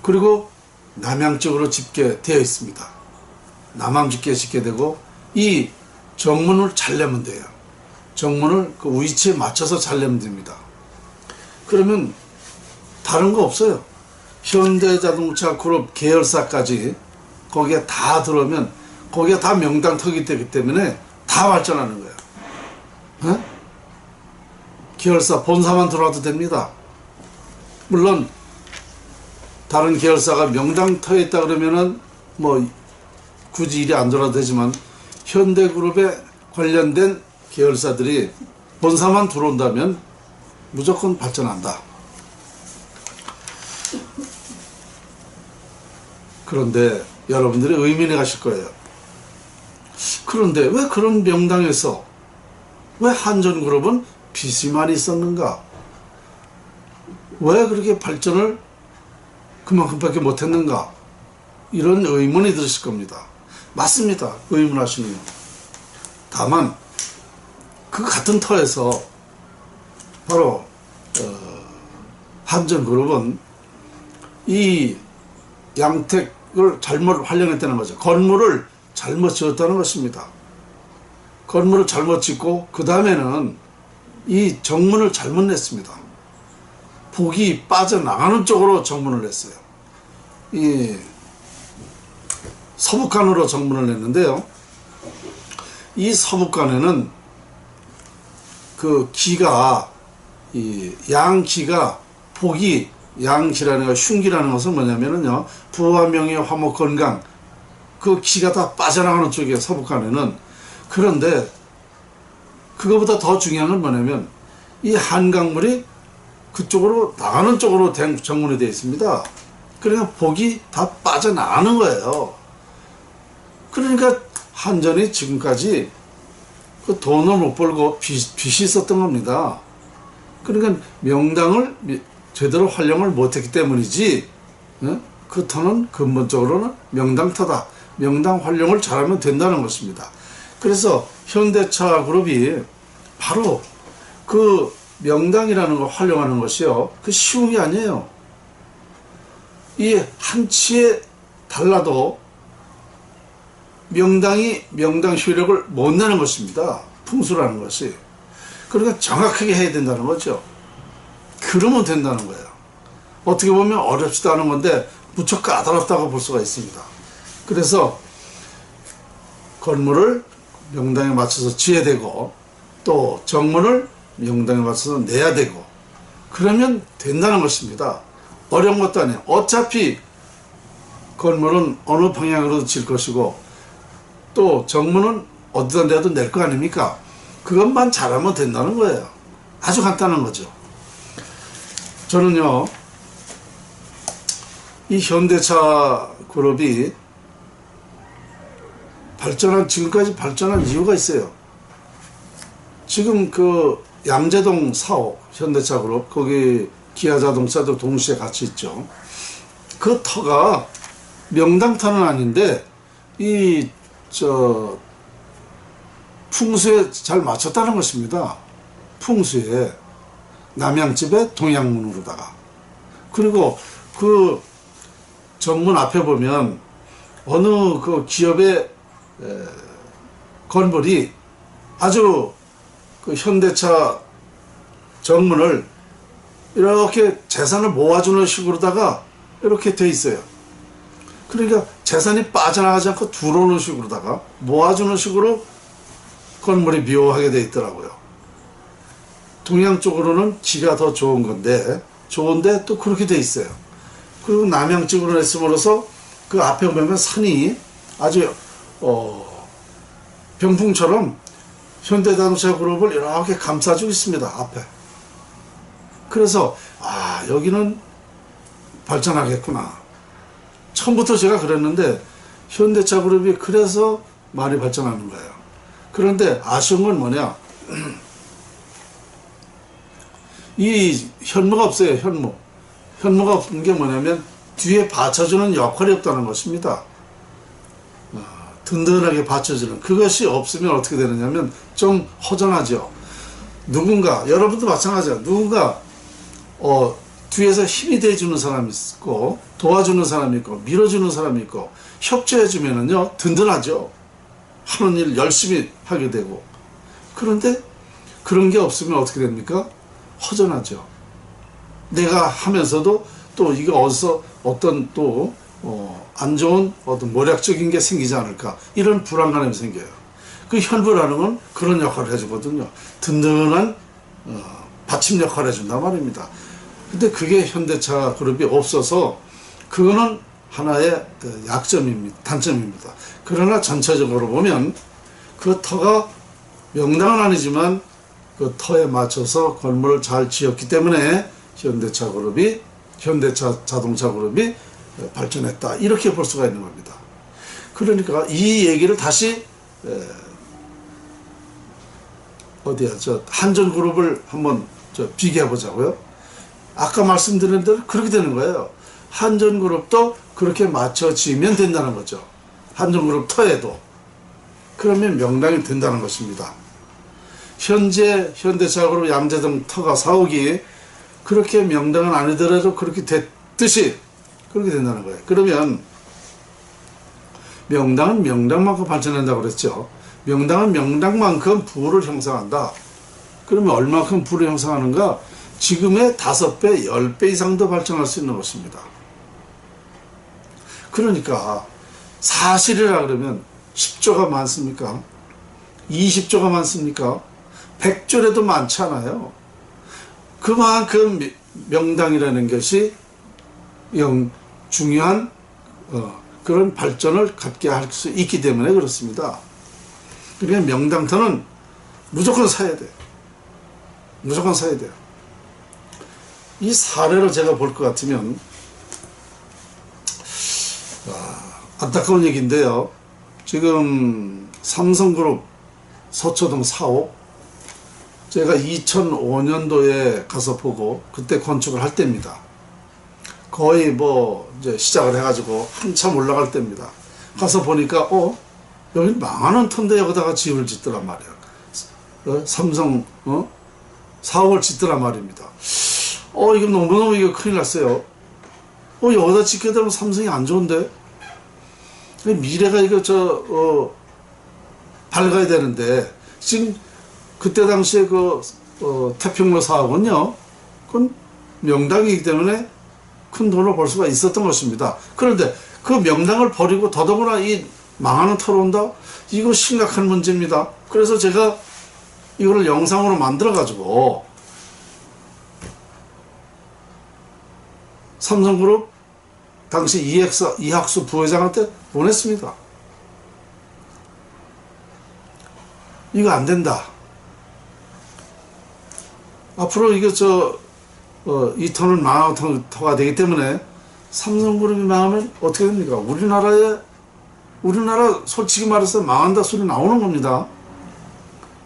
그리고 남양쪽으로 집계되어 있습니다. 남양 집계시켜 되고 이 정문을 잘 내면 돼요. 정문을 그 위치에 맞춰서 잘 내면 됩니다. 그러면 다른 거 없어요. 현대자동차 그룹 계열사까지 거기에 다 들어오면 거기에 다 명당터기 되기 때문에 다 발전하는 거예요. 에? 계열사 본사만 들어와도 됩니다. 물론 다른 계열사가 명당터에 있다 그러면은 뭐 굳이 일이 안 돌아도 되지만 현대그룹에 관련된 계열사들이 본사만 들어온다면 무조건 발전한다. 그런데 여러분들이 의문해 가실 거예요. 그런데 왜 그런 명당에서 왜 한전그룹은 빚이 많이 있었는가? 왜 그렇게 발전을 그만큼밖에 못했는가? 이런 의문이 들으실 겁니다. 맞습니다. 의문하시는 거. 다만 그 같은 터에서 바로 한전그룹은 이 양택을 잘못 활용했다는 거죠. 건물을 잘못 지었다는 것입니다. 건물을 잘못 짓고 그 다음에는 이 정문을 잘못 냈습니다. 복이 빠져나가는 쪽으로 정문을 냈어요. 이 서북간으로 정문을 냈는데요. 이 서북간에는 그 기가 이 양기가 복이 양기라는 거 흉기라는 것은 뭐냐면은요, 부와 명예 화목 건강 그 기가 다 빠져나가는 쪽이에요. 서북간에는. 그런데 그거보다 더 중요한 건 뭐냐면 이 한강물이 그쪽으로 나가는 쪽으로 된 정문이 되어 있습니다. 그러니까 복이 다 빠져나가는 거예요. 그러니까 한전이 지금까지 그 돈을 못 벌고 빚이 있었던 겁니다. 그러니까 명당을 제대로 활용을 못했기 때문이지, 그 터는 근본적으로는 명당터다. 명당 활용을 잘하면 된다는 것입니다. 그래서 현대차 그룹이 바로 그 명당이라는 걸 활용하는 것이요, 그 쉬운 게 아니에요. 이 한치에 달라도 명당이 명당 효력을 못 내는 것입니다. 풍수라는 것이. 그러니까 정확하게 해야 된다는 거죠. 그러면 된다는 거예요. 어떻게 보면 어렵지도 않은 건데 무척 까다롭다고 볼 수가 있습니다. 그래서 건물을 명당에 맞춰서 지어야 되고 또 정문을 명당에 맞춰서 내야 되고 그러면 된다는 것입니다. 어려운 것도 아니에요. 어차피 건물은 어느 방향으로도 질 것이고 또 정문은 어디다 내도 낼 거 아닙니까? 그것만 잘하면 된다는 거예요. 아주 간단한 거죠. 저는요, 이 현대차 그룹이 지금까지 발전한 이유가 있어요. 지금 그 양재동 사옥 현대차 그룹, 거기 기아자동차도 동시에 같이 있죠. 그 터가 명당 터는 아닌데, 풍수에 잘 맞췄다는 것입니다. 풍수에. 남양집에 동양문으로다가. 그리고 그 정문 앞에 보면 어느 그 기업의 건물이 아주 그 현대차 정문을 이렇게 재산을 모아주는 식으로다가 이렇게 돼 있어요. 그러니까 재산이 빠져나가지 않고 들어오는 식으로다가 모아주는 식으로 건물이 묘하게 돼 있더라고요. 동양 쪽으로는 기가 더 좋은 건데, 좋은데 또 그렇게 돼 있어요. 그리고 남양 쪽으로 했음으로써 그 앞에 보면 산이 아주 병풍처럼 현대자동차 그룹을 이렇게 감싸주고 있습니다. 앞에. 그래서 여기는 발전하겠구나. 처음부터 제가 그랬는데 현대차 그룹이 그래서 많이 발전하는 거예요. 그런데 아쉬운 건 뭐냐, 이 현무가 없어요. 현무가 없는 게 뭐냐면 뒤에 받쳐주는 역할이 없다는 것입니다. 든든하게 받쳐주는 그것이 없으면 어떻게 되느냐면 좀 허전하죠. 누군가, 여러분도 마찬가지야. 누군가 뒤에서 힘이 돼주는 사람이 있고 도와주는 사람이 있고 밀어주는 사람이 있고 협조해주면은요 든든하죠. 하는 일 열심히 하게 되고. 그런데 그런 게 없으면 어떻게 됩니까? 허전하죠. 내가 하면서도 또 이게 어디서 어떤 또 안 좋은 어떤 모략적인 게 생기지 않을까, 이런 불안감이 생겨요. 그 현부라는 건 그런 역할을 해주거든요. 든든한 받침 역할을 해준단 말입니다. 근데 그게 현대차 그룹이 없어서 그거는 하나의 약점입니다. 단점입니다. 그러나 전체적으로 보면 그 터가 명당은 아니지만 그 터에 맞춰서 건물을 잘 지었기 때문에 현대차 자동차 그룹이 발전했다, 이렇게 볼 수가 있는 겁니다. 그러니까 이 얘기를 다시 한전그룹을 한번 비교해 보자고요. 아까 말씀드린 대로 그렇게 되는 거예요. 한전그룹도 그렇게 맞춰 지으면 된다는 거죠. 한전그룹 터에도. 그러면 명당이 된다는 것입니다. 현재 현대차그룹 양재동 터가 사옥이 그렇게 명당은 아니더라도 그렇게 됐듯이 그렇게 된다는 거예요. 그러면 명당은 명당만큼 발전한다고 그랬죠. 명당은 명당만큼 부를 형성한다. 그러면 얼마큼 부를 형성하는가? 지금의 5배, 10배 이상도 발전할 수 있는 것입니다. 그러니까 사실이라 그러면 10조가 많습니까? 20조가 많습니까? 100조라도 많지 않아요. 그만큼 명당이라는 것이 중요한 그런 발전을 갖게 할 수 있기 때문에 그렇습니다. 그러니까 명당터는 무조건 사야 돼요. 무조건 사야 돼요. 이 사례를 제가 볼 것 같으면 안타까운 얘기인데요. 지금 삼성그룹 서초동 사옥, 제가 2005년도에 가서 보고 그때 건축을 할 때입니다. 거의 이제 시작을 해가지고 한참 올라갈 때입니다. 가서 보니까 여기 망하는 터인데 여기다가 집을 짓더란 말이에요. 삼성 사옥을 짓더란 말입니다. 이거 너무너무 이거 큰일 났어요. 여기다 짓게 되면 삼성이 안 좋은데 미래가 이거 밝아야 되는데, 지금 그때 당시에 태평로 사옥은요, 그건 명당이기 때문에 큰 돈을 벌 수가 있었던 것입니다. 그런데 그 명당을 버리고 더더구나 이 망하는 터로 온다? 이거 심각한 문제입니다. 그래서 제가 이거를 영상으로 만들어 가지고 삼성그룹 당시 이학수 부회장한테 보냈습니다. 이거 안 된다. 앞으로 이거 이 터는 망하는 터가 되기 때문에 삼성그룹이 망하면 어떻게 됩니까? 우리나라 솔직히 말해서 망한다 소리 나오는 겁니다.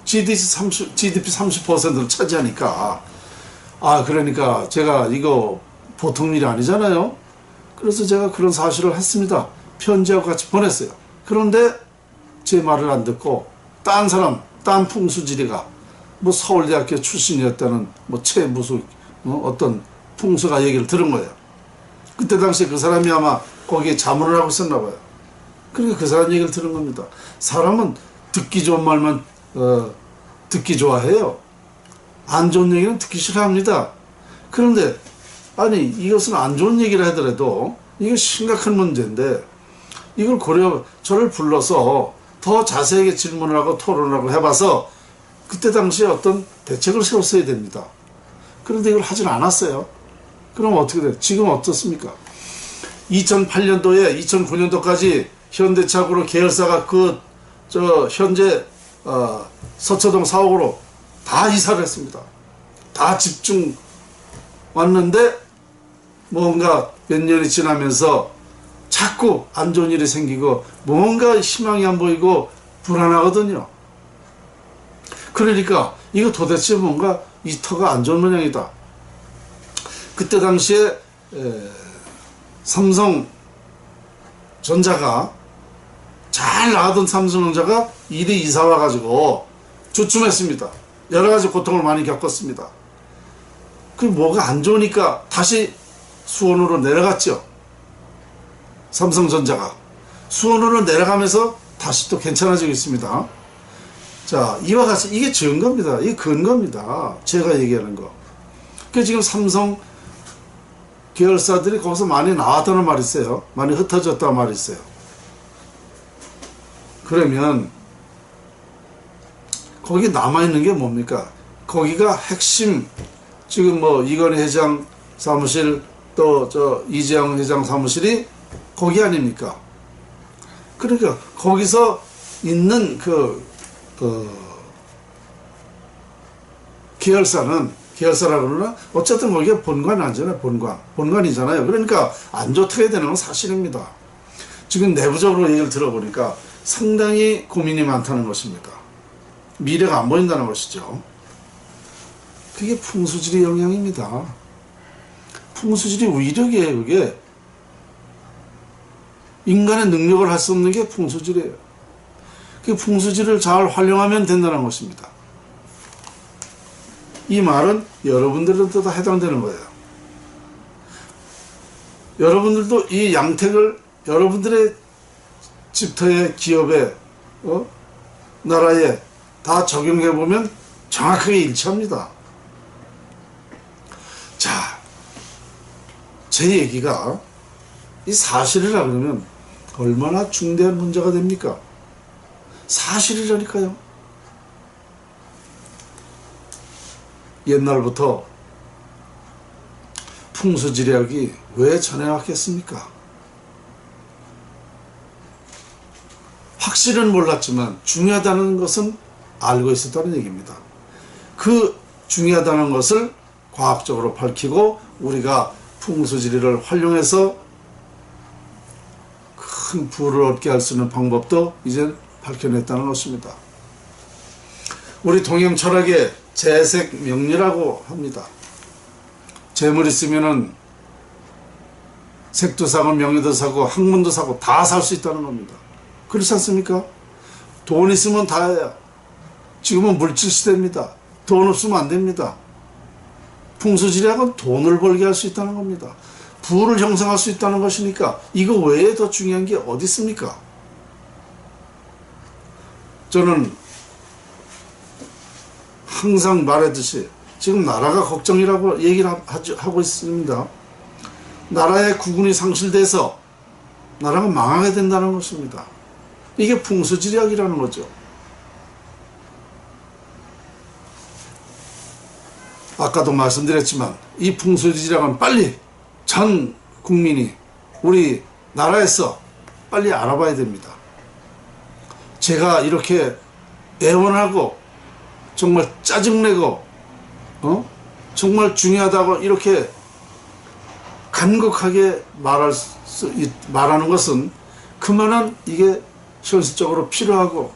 GDP 30%를 차지하니까. 그러니까 제가 이거 보통 일이 아니잖아요. 그래서 제가 그런 사실을 했습니다. 편지하고 같이 보냈어요. 그런데 제 말을 안 듣고 딴 풍수지리가 서울대학교 출신이었다는 최무수 어떤 풍수가 얘기를 들은 거예요. 그때 당시 그 사람이 아마 거기에 자문을 하고 있었나 봐요. 그러니까 그 사람 얘기를 들은 겁니다. 사람은 듣기 좋은 말만 듣기 좋아해요. 안 좋은 얘기는 듣기 싫어합니다. 그런데 이것은 안 좋은 얘기를 하더라도 이거 심각한 문제인데 이걸 저를 불러서 더 자세하게 질문을 하고 토론을 하고 해봐서 그때 당시에 어떤 대책을 세웠어야 됩니다. 그런데 이걸 하진 않았어요. 그럼 어떻게 돼요? 지금 어떻습니까? 2008년도에 2009년도까지 현대차고로 계열사가 현재 서초동 사옥으로 다 이사를 했습니다. 다 집중 왔는데 뭔가 몇 년이 지나면서 자꾸 안 좋은 일이 생기고 뭔가 희망이 안 보이고 불안하거든요. 그러니까 이거 도대체 뭔가 이 터가 안 좋은 모양이다. 그때 당시에 삼성전자가 잘 나가던 삼성전자가 일이 이사 와가지고 주춤했습니다. 여러 가지 고통을 많이 겪었습니다. 그 뭐가 안 좋으니까 다시 수원으로 내려갔죠. 삼성전자가 수원으로 내려가면서 다시 또 괜찮아지고 있습니다. 자, 이와 같이 이게 증거입니다. 이게 근거입니다. 제가 얘기하는 거. 그 지금 삼성 계열사들이 거기서 많이 나왔다는 말이 있어요. 많이 흩어졌다는 말이 있어요. 그러면 거기 남아있는 게 뭡니까? 거기가 핵심 지금 이건희 회장 사무실 또 이재용 회장 사무실이 거기 아닙니까? 그러니까 거기서 있는 계열사라 그러나 어쨌든 거기가 본관 아니잖아요. 본관이잖아요. 그러니까 안 좋게 해야 되는 건 사실입니다. 지금 내부적으로 얘기를 들어보니까 상당히 고민이 많다는 것입니다. 미래가 안 보인다는 것이죠. 그게 풍수지리 영향입니다. 풍수지리 위력이에요. 그게 인간의 능력을 할 수 없는 게 풍수지리예요. 그 풍수지리를 잘 활용하면 된다는 것입니다. 이 말은 여러분들한테도 다 해당되는 거예요. 여러분들도 이 양택을 여러분들의 집터에, 기업에, 나라에 다 적용해보면 정확하게 일치합니다. 자, 제 얘기가 이 사실이라 그러면 얼마나 중대한 문제가 됩니까? 사실이라니까요. 옛날부터 풍수지리학이 왜 전해왔겠습니까? 확실은 몰랐지만 중요하다는 것은 알고 있었다는 얘기입니다. 그 중요하다는 것을 과학적으로 밝히고 우리가 풍수지리를 활용해서 큰 부를 얻게 할 수 있는 방법도 이제 밝혀냈다는 것입니다. 우리 동양 철학에 재색 명리라고 합니다. 재물 있으면은 색도 사고 명예도 사고 학문도 사고 다 살 수 있다는 겁니다. 그렇지 않습니까? 돈 있으면 다 해요. 지금은 물질 시대입니다. 돈 없으면 안 됩니다. 풍수지리학은 돈을 벌게 할 수 있다는 겁니다. 부를 형성할 수 있다는 것이니까 이거 외에 더 중요한 게 어디 있습니까? 저는 항상 말했듯이 지금 나라가 걱정이라고 얘기를 하고 있습니다. 나라의 구분이 상실돼서 나라가 망하게 된다는 것입니다. 이게 풍수지리학이라는 거죠. 아까도 말씀드렸지만 이 풍수지리학은 빨리 전 국민이 우리 나라에서 빨리 알아봐야 됩니다. 제가 이렇게 애원하고 정말 짜증내고 정말 중요하다고 이렇게 간곡하게 말하는 것은 그만한 이게 현실적으로 필요하고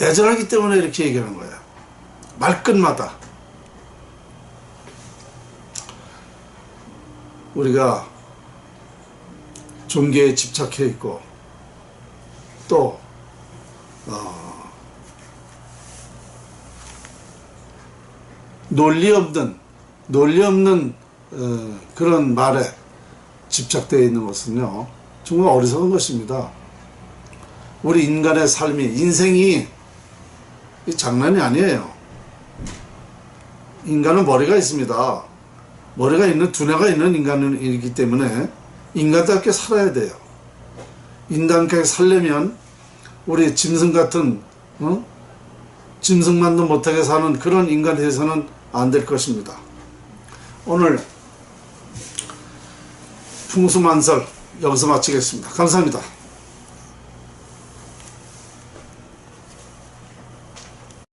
애절하기 때문에 이렇게 얘기하는 거예요. 말끝마다 우리가 종교에 집착해 있고 또 논리 없는 그런 말에 집착되어 있는 것은요 정말 어리석은 것입니다. 우리 인간의 삶이 인생이 장난이 아니에요. 인간은 머리가 있습니다. 머리가 있는 두뇌가 있는 인간이기 때문에 인간답게 살아야 돼요. 인간답게 살려면 우리 짐승 같은 짐승만도 못하게 사는 그런 인간이 돼서는 안 될 것입니다. 오늘 풍수만설 여기서 마치겠습니다. 감사합니다.